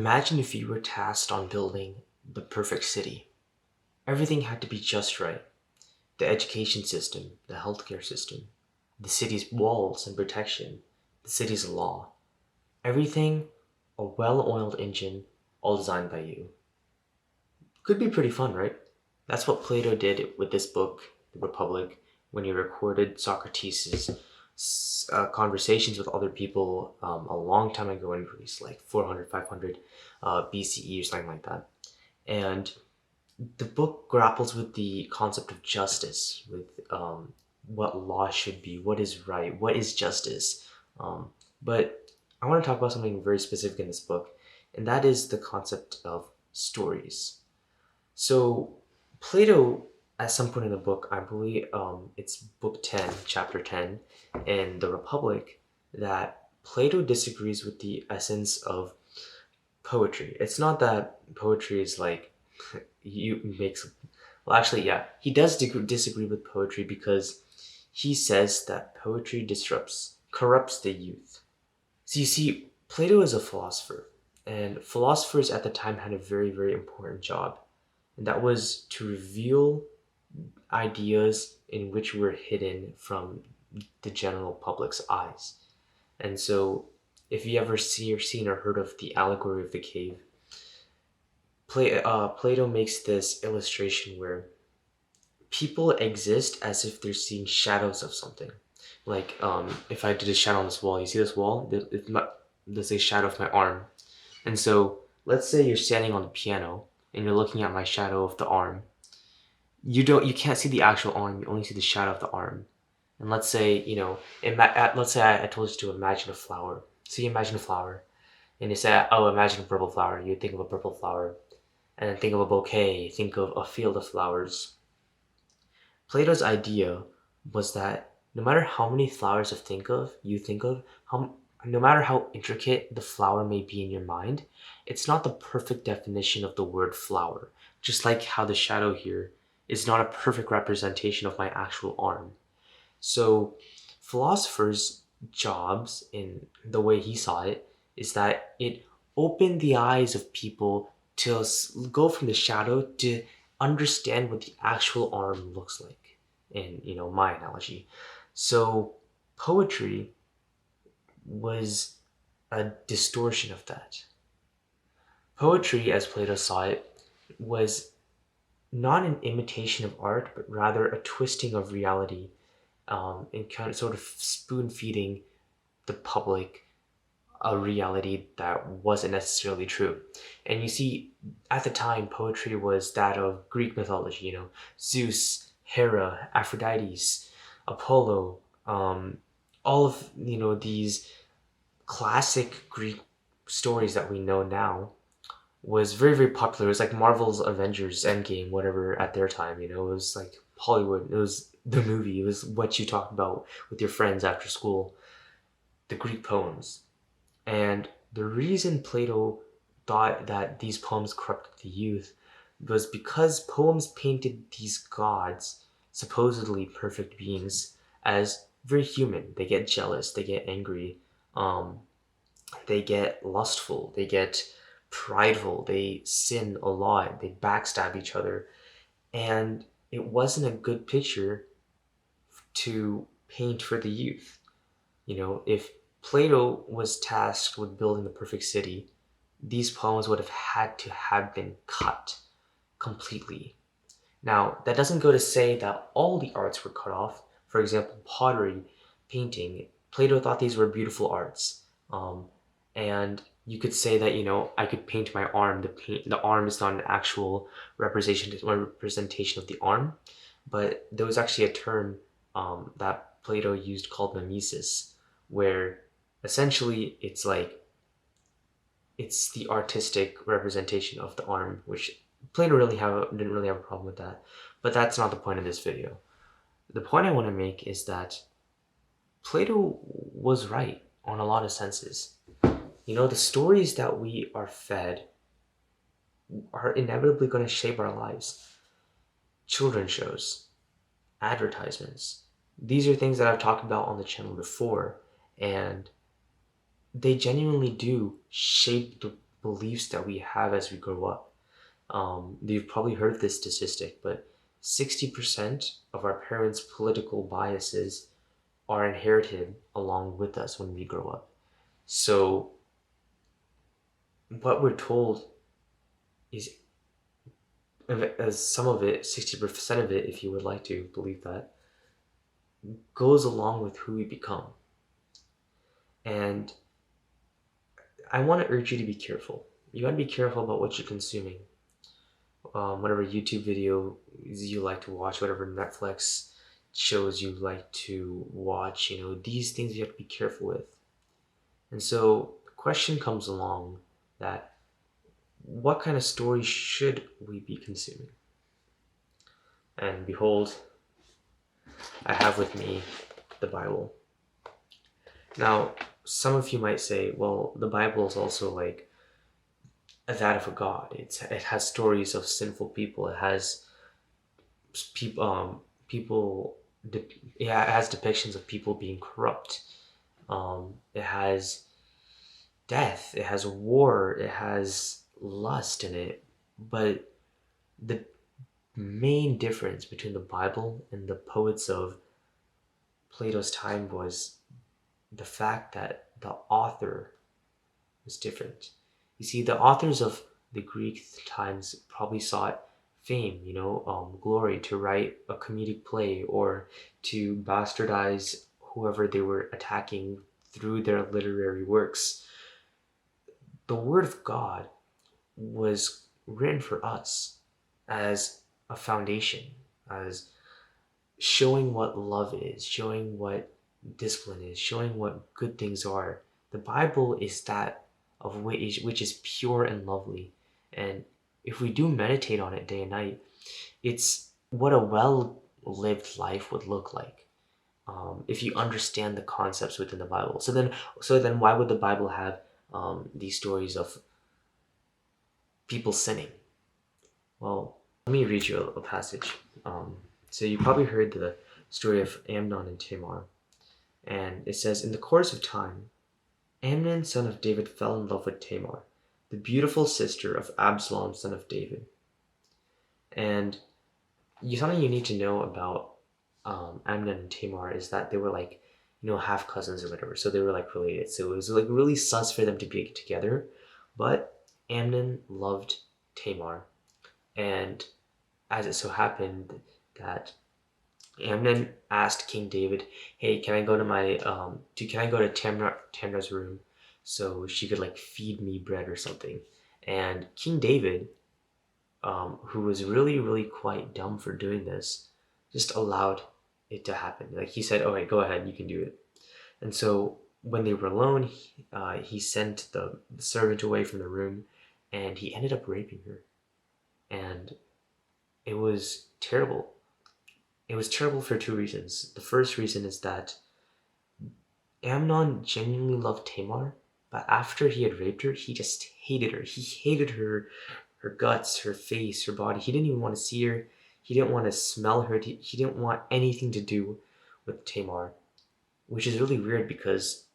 Imagine if you were tasked on building the perfect city. Everything had to be just right. The education system, the healthcare system, the city's walls and protection, the city's law. Everything a well-oiled engine, all designed by you. Could be pretty fun, right? That's what Plato did with this book, The Republic, when he recorded Socrates' conversations with other people a long time ago in Greece, like 400, 500 BCE or something like that. And the book grapples with the concept of justice, with what law should be, what is right, what is justice. But I want to talk about something very specific in this book, and that is the concept of stories. So, Plato, at some point in the book, I believe it's book 10, chapter 10, in The Republic, that Plato disagrees with the essence of poetry. It's not that poetry is like you makes well actually yeah he does disagree with poetry because he says that poetry disrupts corrupts the youth. So you see, Plato is a philosopher, and philosophers at the time had a very important job, and that was to reveal ideas in which were hidden from the general public's eyes. And so if you ever seen or heard of the allegory of the cave, Plato makes this illustration where people exist as if they're seeing shadows of something. Like, if I did a shadow on this wall, you see this wall? There's a shadow of my arm. And so, let's say you're standing on the piano and you're looking at my shadow of the arm. You can't see the actual arm, you only see the shadow of the arm. And let's say, let's say I told you to imagine a flower. So you imagine a flower, and you say, oh, imagine a purple flower. You think of a purple flower, and then think of a bouquet, think of a field of flowers. Plato's idea was that no matter how many flowers you think of, no matter how intricate the flower may be in your mind, it's not the perfect definition of the word flower. Just like how the shadow here is not a perfect representation of my actual arm. So, philosophers' jobs, in the way he saw it, is that it opened the eyes of people to go from the shadow to understand what the actual arm looks like, in my analogy. So, poetry was a distortion of that. Poetry, as Plato saw it, was not an imitation of art, but rather a twisting of reality, and kind of sort of spoon feeding the public a reality that wasn't necessarily true. And you see, at the time, poetry was that of Greek mythology, Zeus, Hera, Aphrodite, Apollo, all of, these classic Greek stories that we know now was very popular. It was like Marvel's Avengers Endgame, whatever, at their time. It was like Hollywood. It was the movie. It was what you talked about with your friends after school. The Greek poems. And the reason Plato thought that these poems corrupted the youth was because poems painted these gods, supposedly perfect beings, as very human. They get jealous, they get angry, they get lustful, they get prideful, they sin a lot, they backstab each other. And it wasn't a good picture to paint for the youth. If Plato was tasked with building the perfect city, these poems would have had to have been cut completely. Now, that doesn't go to say that all the arts were cut off. For example, pottery, painting. Plato thought these were beautiful arts. And you could say that, I could paint my arm. The arm is not an actual representation of the arm, but there was actually a term that Plato used called mimesis, where essentially it's the artistic representation of the arm, which Plato didn't really have a problem with that. But that's not the point of this video. The point I want to make is that Plato was right on a lot of senses. The stories that we are fed are inevitably going to shape our lives. Children's shows, advertisements. These are things that I've talked about on the channel before, and they genuinely do shape beliefs that we have as we grow up. You've probably heard this statistic, but 60% of our parents' political biases are inherited along with us when we grow up. So, what we're told is, as some of it, 60% of it, if you would like to believe that, goes along with who we become. And I want to urge you to be careful. You got to be careful about what you're consuming. Whatever YouTube video you like to watch, whatever Netflix shows you like to watch, these things you have to be careful with. And so the question comes along that what kind of stories should we be consuming? And behold, I have with me the Bible. Now, some of you might say, well, the Bible is also like that of a god. It has stories of sinful people. It has people. Yeah, it has depictions of people being corrupt. It has death. It has war. It has lust in it. But the main difference between the Bible and the poets of Plato's time was the fact that the author was different. You see, the authors of the Greek times probably sought fame, glory, to write a comedic play or to bastardize whoever they were attacking through their literary works. The Word of God was written for us as a foundation, as showing what love is, showing what discipline is, showing what good things are. The Bible is that of which is pure and lovely. And if we do meditate on it day and night, it's what a well-lived life would look like. If you understand the concepts within the Bible. So then why would the Bible have these stories of people sinning? Well, let me read you a passage. So you probably heard the story of Amnon and Tamar. And it says, in the course of time, Amnon, son of David, fell in love with Tamar, the beautiful sister of Absalom, son of David. And something you need to know about Amnon and Tamar is that they were like, half cousins or whatever. So they were like related. So it was like really sus for them to be together. But Amnon loved Tamar. And as it so happened that Amnon asked King David, "Hey, can I go to Tamar's room so she could like feed me bread or something?" And King David, who was really really quite dumb for doing this, just allowed it to happen. Like he said, "All right, go ahead, you can do it." And so when they were alone, he sent the servant away from the room, and he ended up raping her, and it was terrible. It was terrible for two reasons. The first reason is that Amnon genuinely loved Tamar, but after he had raped her, he just hated her. He hated her guts, her face, her body. He didn't even want to see her. He didn't want to smell her. He didn't want anything to do with Tamar, which is really weird because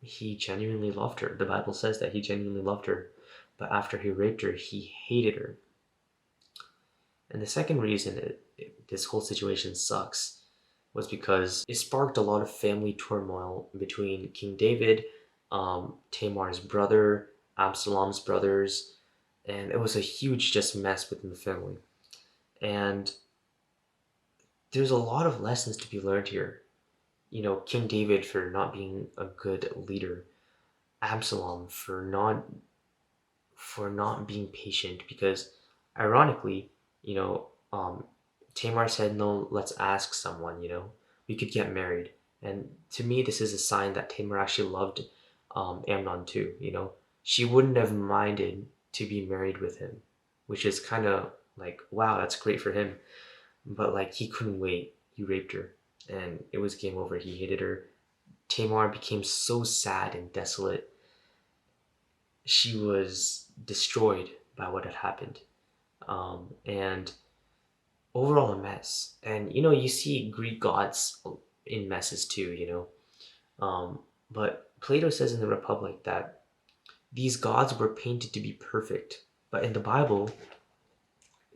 he genuinely loved her. The Bible says that he genuinely loved her, but after he raped her, he hated her. And the second reason this whole situation sucks was because it sparked a lot of family turmoil between King David, Tamar's brother, Absalom's brothers, and it was a huge just mess within the family. And there's a lot of lessons to be learned here. King David for not being a good leader, Absalom for not being patient, because ironically, Tamar said, no, let's ask someone, we could get married. And to me, this is a sign that Tamar actually loved Amnon too, She wouldn't have minded to be married with him, which is kind of like, wow, that's great for him. But like, he couldn't wait. He raped her and it was game over. He hated her. Tamar became so sad and desolate. She was destroyed by what had happened. And overall a mess. And you see Greek gods in messes too, but Plato says in the Republic that These gods were painted to be perfect, but in the Bible,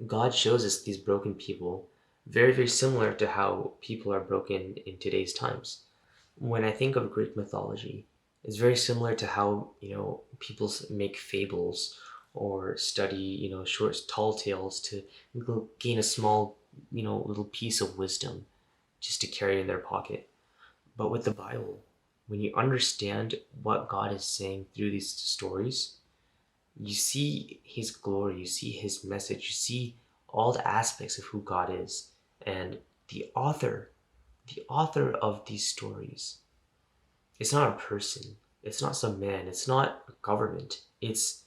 God shows us these broken people, very, very similar to how people are broken in today's times. When I think of Greek mythology, it's very similar to how, people make fables or study, short, tall tales to gain a small, little piece of wisdom just to carry in their pocket. But with the Bible, when you understand what God is saying through these stories, you see his glory, you see his message, you see all the aspects of who God is. And the author of these stories, it's not a person, it's not some man, it's not a government, it's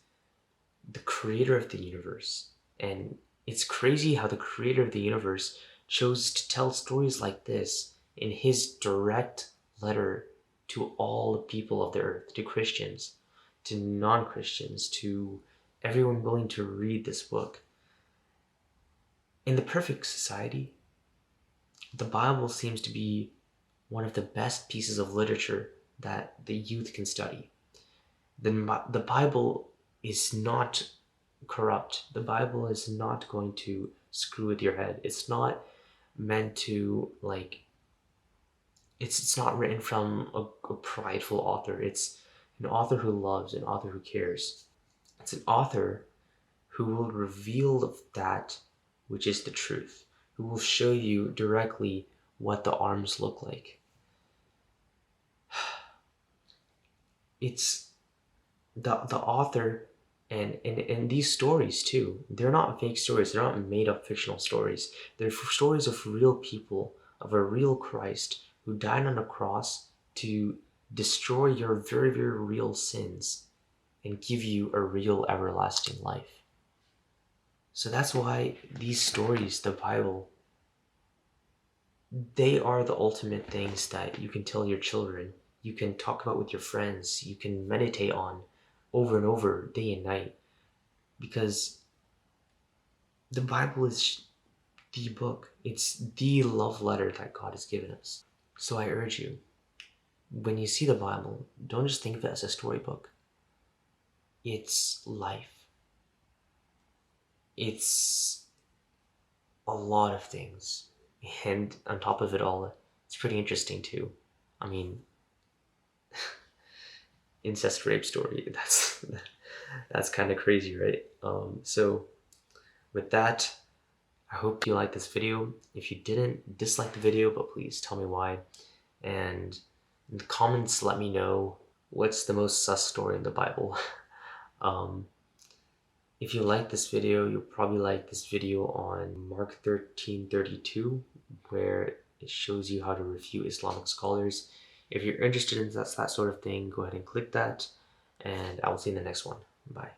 the creator of the universe. And it's crazy how the creator of the universe chose to tell stories like this in his direct letter to all the people of the earth, to Christians, to non-Christians, to everyone willing to read this book. In the perfect society, the Bible seems to be one of the best pieces of literature that the youth can study. The Bible is not corrupt. The Bible is not going to screw with your head. It's not meant to, like, it's not written from a prideful author. It's an author who loves, an author who cares. It's an author who will reveal that which is the truth, who will show you directly what the arms look like. It's the author, and these stories too, they're not fake stories, they're not made up fictional stories. They're stories of real people, of a real Christ who died on a cross to destroy your very, very real sins and give you a real everlasting life. So that's why these stories, the Bible, they are the ultimate things that you can tell your children, you can talk about with your friends, you can meditate on over and over, day and night, because the Bible is the book. It's the love letter that God has given us. So I urge you, when you see the Bible, don't just think of it as a storybook. It's life. It's a lot of things. And on top of it all, it's pretty interesting too. I mean, incest rape story, that's kind of crazy, right? So with that, I hope you liked this video. If you didn't, dislike the video, but please tell me why. And in the comments, let me know what's the most sus story in the Bible. um, if you like this video, you'll probably like this video on Mark 13:32, where it shows you how to refute Islamic scholars. If you're interested in that sort of thing, go ahead and click that, and I will see you in the next one. Bye.